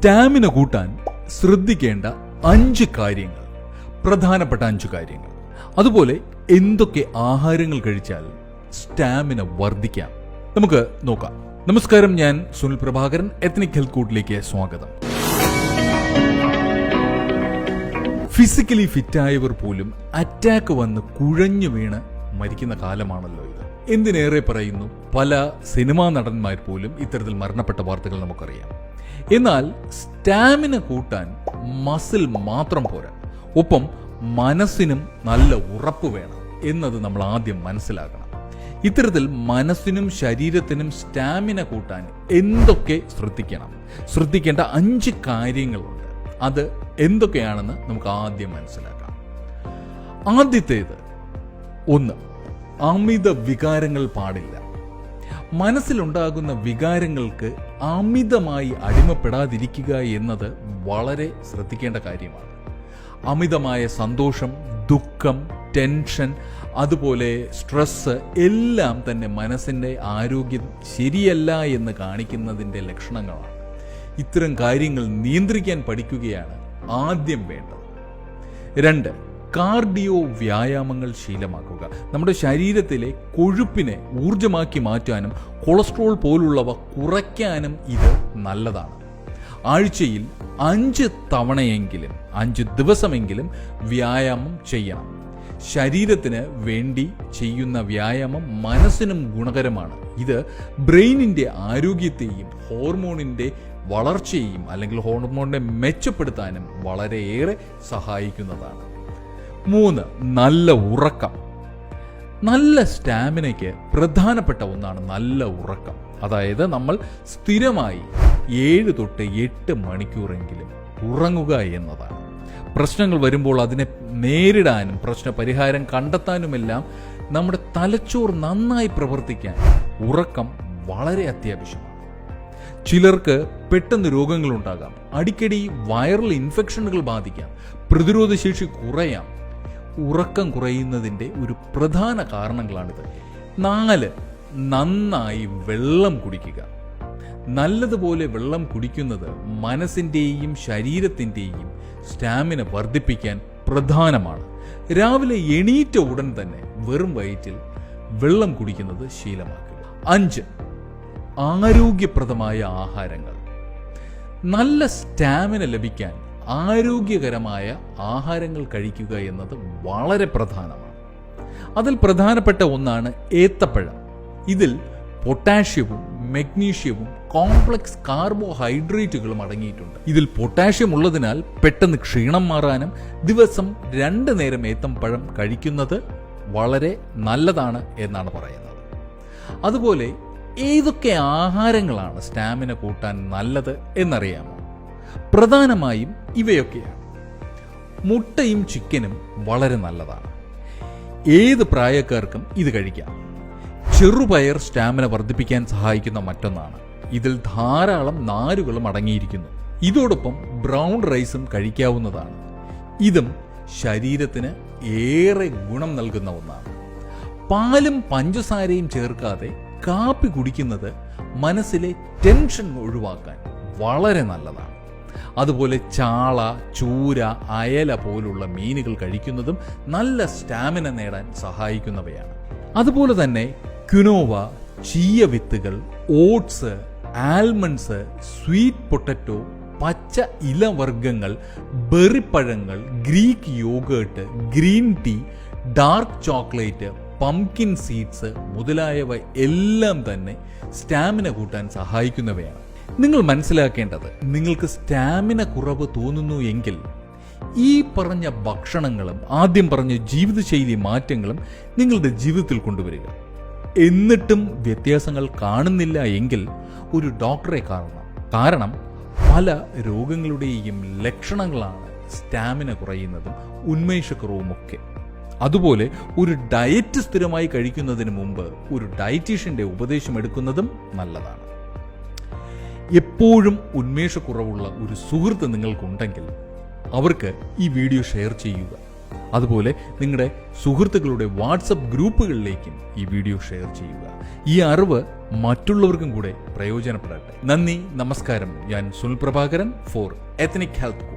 Stamina കൂട്ടാൻ ശ്രദ്ധിക്കേണ്ട 5 കാര്യങ്ങൾ, പ്രധാനപ്പെട്ട 5 കാര്യങ്ങൾ. അതുപോലെ എന്തൊക്കെ ആഹാരങ്ങൾ കഴിച്ചാൽ സ്റ്റാമിന വർദ്ധിക്കാം നമുക്ക് നോക്കാം. നമസ്കാരം, ഞാൻ സുനിൽ പ്രഭാകരൻ. എത്നിക് ഹെൽത്ത് കൂട്ടിലേക്ക് സ്വാഗതം. ഫിസിക്കലി ഫിറ്റായവർ പോലും അറ്റാക്ക് വന്ന് കുഴഞ്ഞു വീണ് മരിക്കുന്ന കാലമാണല്ലോ ഇത്. എന്തിനേറെ പറയുന്നു, പല സിനിമാ നടന്മാർ പോലും ഇത്തരത്തിൽ മരണപ്പെട്ട വാർത്തകൾ നമുക്കറിയാം. എന്നാൽ സ്റ്റാമിന കൂട്ടാൻ മസിൽ മാത്രം പോരാ, ഒപ്പം മനസ്സിനും നല്ല ഉറപ്പ് വേണം എന്നത് നമ്മൾ ആദ്യം മനസ്സിലാക്കണം. ഇത്തരത്തിൽ മനസ്സിനും ശരീരത്തിനും സ്റ്റാമിന കൂട്ടാൻ എന്തൊക്കെ ശ്രദ്ധിക്കേണ്ട 5 കാര്യങ്ങളുണ്ട്. അത് എന്തൊക്കെയാണെന്ന് നമുക്ക് ആദ്യം മനസ്സിലാക്കാം. ആദ്യത്തേത്, 1, അമിത വികാരങ്ങൾ പാടില്ല. മനസ്സിലുണ്ടാകുന്ന വികാരങ്ങൾക്ക് അമിതമായി അടിമപ്പെടാതിരിക്കുക എന്നത് വളരെ ശ്രദ്ധിക്കേണ്ട കാര്യമാണ്. അമിതമായ സന്തോഷം, ദുഃഖം, ടെൻഷൻ, അതുപോലെ സ്ട്രെസ് എല്ലാം തന്നെ മനസ്സിൻ്റെ ആരോഗ്യം ശരിയല്ല എന്ന് കാണിക്കുന്നതിൻ്റെ ലക്ഷണങ്ങളാണ്. ഇത്തരം കാര്യങ്ങൾ നിയന്ത്രിക്കാൻ പഠിക്കുകയാണ് ആദ്യം വേണ്ടത്. 2, കാർഡിയോ വ്യായാമങ്ങൾ ശീലമാക്കുക. നമ്മുടെ ശരീരത്തിലെ കൊഴുപ്പിനെ ഊർജമാക്കി മാറ്റാനും കൊളസ്ട്രോൾ പോലുള്ളവ കുറയ്ക്കാനും ഇത് നല്ലതാണ്. ആഴ്ചയിൽ 5 തവണയെങ്കിലും 5 ദിവസമെങ്കിലും വ്യായാമം ചെയ്യണം. ശരീരത്തിന് വേണ്ടി ചെയ്യുന്ന വ്യായാമം മനസ്സിനും ഗുണകരമാണ്. ഇത് ബ്രെയിനിൻ്റെ ആരോഗ്യത്തെയും ഹോർമോണിൻ്റെ വളർച്ചയെയും അല്ലെങ്കിൽ ഹോർമോണിനെ മെച്ചപ്പെടുത്താനും വളരെയേറെ സഹായിക്കുന്നതാണ്. 3, നല്ല ഉറക്കം. നല്ല സ്റ്റാമിനയ്ക്ക് പ്രധാനപ്പെട്ട ഒന്നാണ് നല്ല ഉറക്കം. അതായത് നമ്മൾ സ്ഥിരമായി 7 തൊട്ട് 8 മണിക്കൂറെങ്കിലും ഉറങ്ങുക എന്നതാണ്. പ്രശ്നങ്ങൾ വരുമ്പോൾ അതിനെ നേരിടാനും പ്രശ്ന പരിഹാരം കണ്ടെത്താനുമെല്ലാം നമ്മുടെ തലച്ചോർ നന്നായി പ്രവർത്തിക്കാൻ ഉറക്കം വളരെ അത്യാവശ്യമാണ്. ചിലർക്ക് പെട്ടെന്ന് രോഗങ്ങളുണ്ടാകാം, അടിക്കടി വൈറൽ ഇൻഫെക്ഷനുകൾ ബാധിക്കാം, പ്രതിരോധശേഷി കുറയാം. ഉറക്കം കുറയുന്നതിൻ്റെ ഒരു പ്രധാന കാരണങ്ങളാണിത്. 4, നന്നായി വെള്ളം കുടിക്കുക. നല്ലതുപോലെ വെള്ളം കുടിക്കുന്നത് മനസ്സിൻ്റെയും ശരീരത്തിൻ്റെയും സ്റ്റാമിന വർദ്ധിപ്പിക്കാൻ പ്രധാനമാണ്. രാവിലെ എണീറ്റ ഉടൻ തന്നെ വെറും വയറ്റിൽ വെള്ളം കുടിക്കുന്നത് ശീലമാക്കുക. 5, ആരോഗ്യപ്രദമായ ആഹാരങ്ങൾ. നല്ല സ്റ്റാമിന ലഭിക്കാൻ ആരോഗ്യകരമായ ആഹാരങ്ങൾ കഴിക്കുക എന്നത് വളരെ പ്രധാനമാണ്. അതിൽ പ്രധാനപ്പെട്ട ഒന്നാണ് ഏത്തപ്പഴം. ഇതിൽ പൊട്ടാഷ്യവും മഗ്നീഷ്യവും കോംപ്ലക്സ് കാർബോഹൈഡ്രേറ്റുകളും അടങ്ങിയിട്ടുണ്ട്. ഇതിൽ പൊട്ടാഷ്യം ഉള്ളതിനാൽ പെട്ടെന്ന് ക്ഷീണം മാറാനും ദിവസം 2 നേരം ഏത്തപ്പഴം കഴിക്കുന്നത് വളരെ നല്ലതാണ് എന്നാണ് പറയുന്നത്. അതുപോലെ ഏതൊക്കെ ആഹാരങ്ങളാണ് സ്റ്റാമിന കൂട്ടാൻ നല്ലത് എന്നറിയാമോ? പ്രധാനമായും ഇവയൊക്കെയാണ്. മുട്ടയും ചിക്കനും വളരെ നല്ലതാണ്. ഏത് പ്രായക്കാർക്കും ഇത് കഴിക്കാം. ചെറുപയർ സ്റ്റാമിന വർദ്ധിപ്പിക്കാൻ സഹായിക്കുന്ന മറ്റൊന്നാണ്. ഇതിൽ ധാരാളം നാരുകളും അടങ്ങിയിരിക്കുന്നു. ഇതോടൊപ്പം ബ്രൗൺ റൈസും കഴിക്കാവുന്നതാണ്. ഇതും ശരീരത്തിന് ഏറെ ഗുണം നൽകുന്ന ഒന്നാണ്. പാലും പഞ്ചസാരയും ചേർക്കാതെ കാപ്പി കുടിക്കുന്നത് മനസ്സിലെ ടെൻഷൻ ഒഴിവാക്കാൻ വളരെ നല്ലതാണ്. അതുപോലെ ചാള, ചൂര, അയല പോലുള്ള മീനുകൾ കഴിക്കുന്നതും നല്ല സ്റ്റാമിന നേടാൻ സഹായിക്കുന്നവയാണ്. അതുപോലെ തന്നെ ക്വിനോവ, ചീയ വിത്തുകൾ, ഓട്സ്, ആൽമണ്ട്സ്, സ്വീറ്റ് പൊട്ടറ്റോ, പച്ച ഇലവർഗ്ഗങ്ങൾ, ബെറിപ്പഴങ്ങൾ, Greek yoghurt, green tea, dark chocolate, pumpkin seeds മുതലായവ എല്ലാം തന്നെ സ്റ്റാമിന കൂട്ടാൻ സഹായിക്കുന്നവയാണ്. നിങ്ങൾ മനസ്സിലാക്കേണ്ടത്, നിങ്ങൾക്ക് സ്റ്റാമിന കുറവ് തോന്നുന്നു എങ്കിൽ ഈ പറഞ്ഞ ഭക്ഷണങ്ങളും ആദ്യം പറഞ്ഞ ജീവിതശൈലി മാറ്റങ്ങളും നിങ്ങളുടെ ജീവിതത്തിൽ കൊണ്ടുവരിക. എന്നിട്ടും വ്യത്യാസങ്ങൾ കാണുന്നില്ല എങ്കിൽ ഒരു ഡോക്ടറെ കാണണം. കാരണം പല രോഗങ്ങളുടെയും ലക്ഷണങ്ങളാണ് സ്റ്റാമിന കുറയുന്നതും ഉന്മേഷക്കുറവുമൊക്കെ. അതുപോലെ ഒരു ഡയറ്റ് സ്ഥിരമായി കഴിക്കുന്നതിന് മുമ്പ് ഒരു ഡയറ്റീഷ്യന്റെ ഉപദേശം എടുക്കുന്നതും നല്ലതാണ്. എപ്പോഴും ഉന്മേഷക്കുറവുള്ള ഒരു സുഹൃത്ത് നിങ്ങൾക്കുണ്ടെങ്കിൽ അവർക്ക് ഈ വീഡിയോ ഷെയർ ചെയ്യുക. അതുപോലെ നിങ്ങളുടെ സുഹൃത്തുക്കളുടെ വാട്സപ്പ് ഗ്രൂപ്പുകളിലേക്കും ഈ വീഡിയോ ഷെയർ ചെയ്യുക. ഈ അറിവ് മറ്റുള്ളവർക്കും കൂടെ പ്രയോജനപ്പെടട്ടെ. നന്ദി, നമസ്കാരം. ഞാൻ Sunil Prabhakaran for ethnic health.